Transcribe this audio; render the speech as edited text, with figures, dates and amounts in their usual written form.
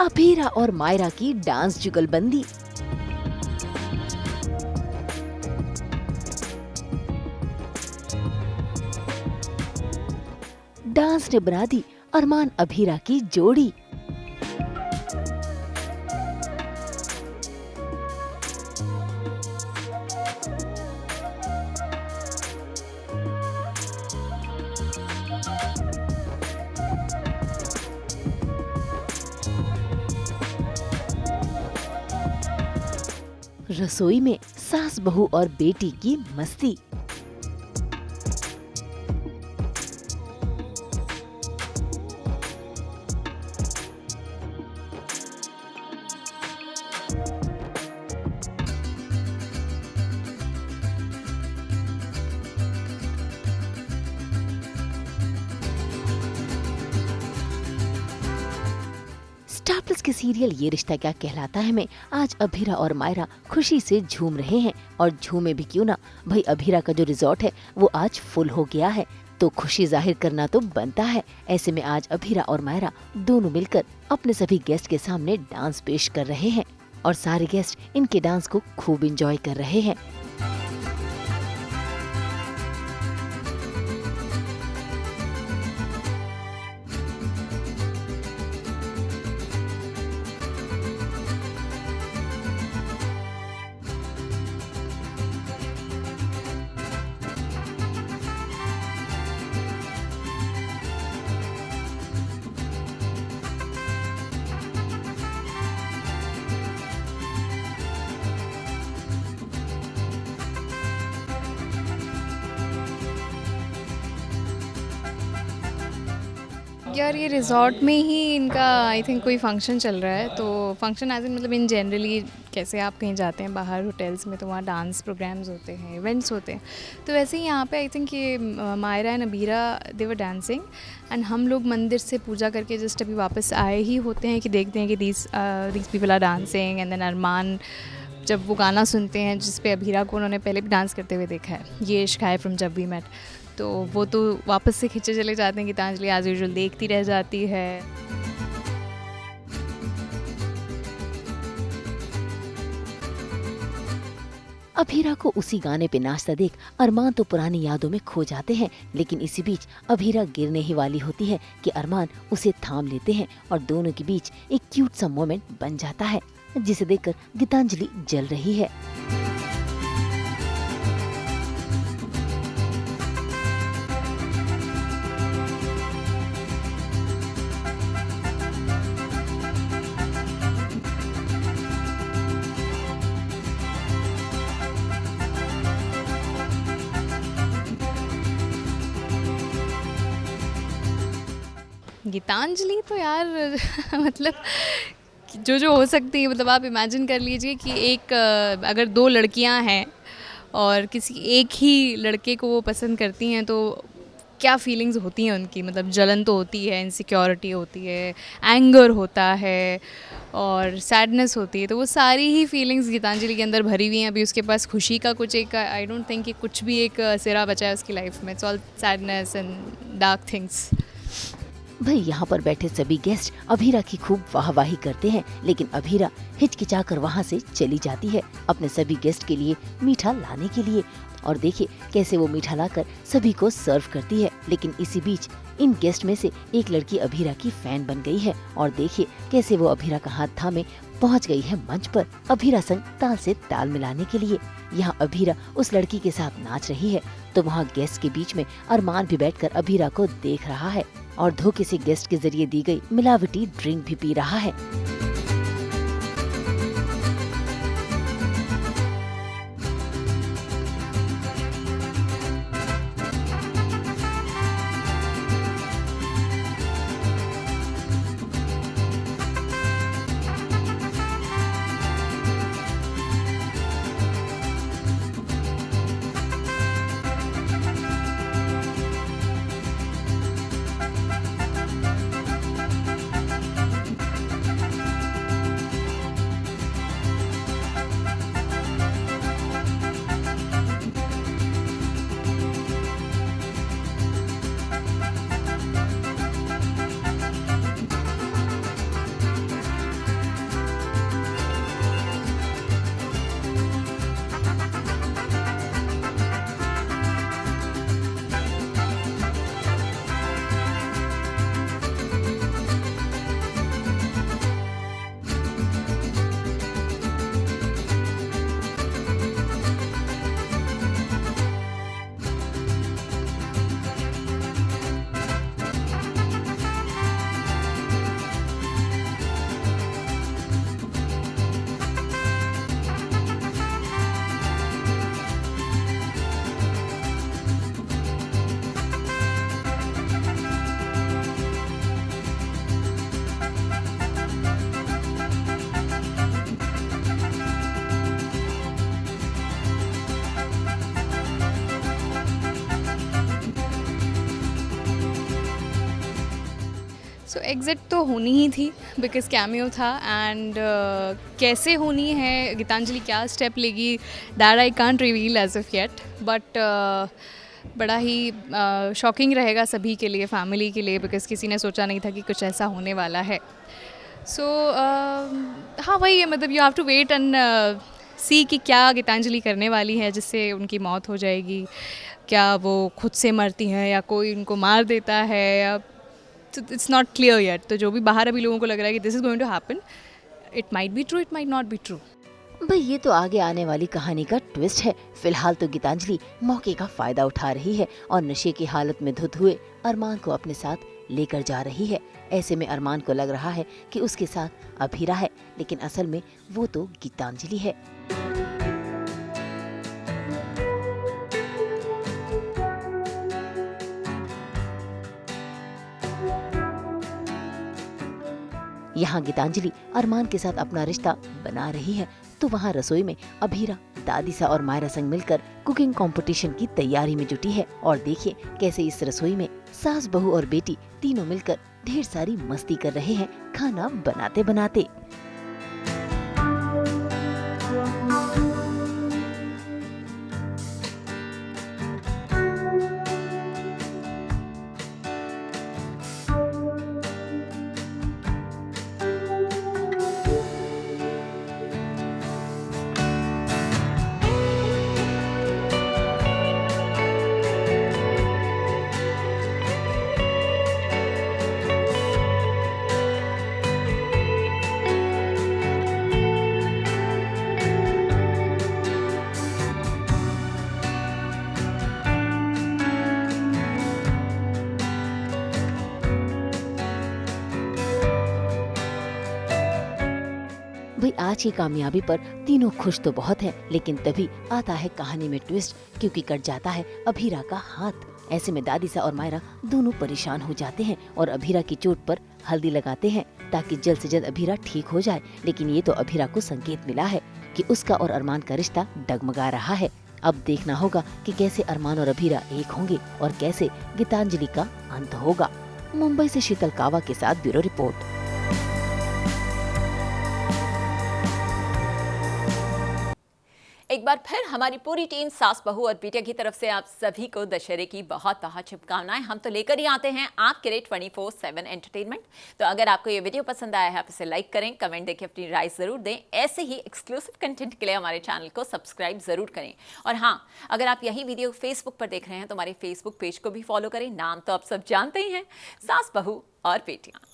अभीरा और मायरा की डांस जुगलबंदी। डांस ने बना दी अरमान अभीरा की जोड़ी। रसोई में सास बहू और बेटी की मस्ती। स्टार प्लस के सीरियल ये रिश्ता क्या कहलाता है में आज अभीरा और मायरा खुशी से झूम रहे हैं। और झूमे भी क्यों ना, भाई अभीरा का जो रिजॉर्ट है वो आज फुल हो गया है, तो खुशी जाहिर करना तो बनता है। ऐसे में आज अभीरा और मायरा दोनों मिलकर अपने सभी गेस्ट के सामने डांस पेश कर रहे हैं और सारे गेस्ट इनके डांस को खूब एंजॉय कर रहे हैं। यार ये रिजॉर्ट में ही इनका आई थिंक कोई फंक्शन चल रहा है। तो फंक्शन एज इन मतलब इन जनरली कैसे आप कहीं जाते हैं बाहर होटल्स में तो वहाँ डांस प्रोग्राम्स होते हैं, इवेंट्स होते हैं, तो वैसे ही यहाँ पे आई थिंक ये Myra and Abira they were dancing and हम लोग मंदिर से पूजा करके जस्ट अभी वापस आए ही होते हैं कि देखते हैं कि these people are dancing and then Arman जब वो गाना सुनते हैं जिस पे अबीरा को उन्होंने पहले भी डांस करते हुए देखा है, ये इश्क है फ्रॉम जब वी मेट, तो वो तो वापस से खींचे चले जाते हैं। गीतांजलि एज यूजुअल देखती रह जाती है। अभीरा को उसी गाने पे नाचता देख अरमान तो पुरानी यादों में खो जाते हैं, लेकिन इसी बीच अभीरा गिरने ही वाली होती है कि अरमान उसे थाम लेते हैं और दोनों के बीच एक क्यूट सा मोमेंट बन जाता है, जिसे देखकर गीतांजलि जल रही है। गीतांजलि तो यार मतलब जो हो सकती है, मतलब आप इमेजिन कर लीजिए कि एक अगर दो लड़कियां हैं और किसी एक ही लड़के को वो पसंद करती हैं तो क्या फीलिंग्स होती हैं उनकी, मतलब जलन तो होती है, इनसिक्योरिटी होती है, एंगर होता है और सैडनेस होती है, तो वो सारी ही फीलिंग्स गीतांजलि के अंदर भरी हुई हैं। अभी उसके पास खुशी का कुछ एक आई डोंट थिंक कि कुछ भी एक सिरा बचा है उसकी लाइफ में। It's all sadness and dark things. भाई यहाँ पर बैठे सभी गेस्ट अभीरा की खूब वाहवाही करते हैं, लेकिन अभीरा हिचकिचाकर वहाँ से चली जाती है अपने सभी गेस्ट के लिए मीठा लाने के लिए। और देखिए कैसे वो मीठा लाकर सभी को सर्व करती है। लेकिन इसी बीच इन गेस्ट में से एक लड़की अभीरा की फैन बन गई है और देखिए कैसे वो अभीरा का हाथ थामे पहुंच गई है मंच पर अभीरा संग ताल से ताल मिलाने के लिए। यहाँ अभीरा उस लड़की के साथ नाच रही है तो वहाँ गेस्ट के बीच में अरमान भी बैठकर अभीरा को देख रहा है और धोखे से गेस्ट के जरिए दी गई मिलावटी ड्रिंक भी पी रहा है। सो एग्ज़िट तो होनी ही थी बिकॉज कैमियो था एंड कैसे होनी है, गीतांजलि क्या स्टेप लेगी, that I can't reveal as of yet, but बड़ा ही शॉकिंग रहेगा सभी के लिए, फैमिली के लिए, बिकॉज किसी ने सोचा नहीं था कि कुछ ऐसा होने वाला है. सो हाँ वही है, मतलब you have to wait and see कि क्या गीतांजलि करने वाली है जिससे उनकी मौत हो जाएगी. क्या वो खुद से मरती हैं या कोई उनको मार देता है, या इट्स नॉट क्लियर येट. तो जो भी बाहर अभी लोगों को लग रहा है कि this is going to happen, it might be true, it might not be true. भाई ये तो आगे आने वाली कहानी का ट्विस्ट है. फिलहाल तो गीतांजलि मौके का फायदा उठा रही है और नशे की हालत में धुत हुए अरमान को अपने साथ लेकर जा रही है. ऐसे में अरमान को लग रहा है कि उसके साथ अभीरा है, लेकिन असल में वो तो गीतांजलि है. यहाँ गीतांजलि अरमान के साथ अपना रिश्ता बना रही है, तो वहाँ रसोई में अभीरा, दादीसा और मायरा संग मिलकर कुकिंग कंपटीशन की तैयारी में जुटी है. और देखिए कैसे इस रसोई में सास, बहू और बेटी तीनों मिलकर ढेर सारी मस्ती कर रहे हैं खाना बनाते बनाते. भाई आज की कामयाबी पर तीनों खुश तो बहुत हैं, लेकिन तभी आता है कहानी में ट्विस्ट, क्योंकि कट जाता है अभीरा का हाथ. ऐसे में दादीसा और मायरा दोनों परेशान हो जाते हैं और अभीरा की चोट पर हल्दी लगाते हैं ताकि जल्द से जल्द अभीरा ठीक हो जाए. लेकिन ये तो अभीरा को संकेत मिला है कि उसका और अरमान का रिश्ता डगमगा रहा है. अब देखना होगा कि कैसे अरमान और अभीरा एक होंगे और कैसे गीतांजलि का अंत होगा. मुंबई से शीतल कावा के साथ ब्यूरो रिपोर्ट. एक बार फिर हमारी पूरी टीम सास बहू और बिटिया की तरफ से आप सभी को दशहरे की बहुत बहुत शुभकामनाएं. हम तो लेकर ही आते हैं आपके लिए 24/7 एंटरटेनमेंट. तो अगर आपको ये वीडियो पसंद आया है आप इसे लाइक करें, कमेंट देके अपनी राय जरूर दें. ऐसे ही एक्सक्लूसिव कंटेंट के लिए हमारे चैनल को सब्सक्राइब जरूर करें. और हाँ, अगर आप यही वीडियो फेसबुक पर देख रहे हैं तो हमारे फेसबुक पेज को भी फॉलो करें. नाम तो आप सब जानते ही हैं, सास बहू और बेटियां.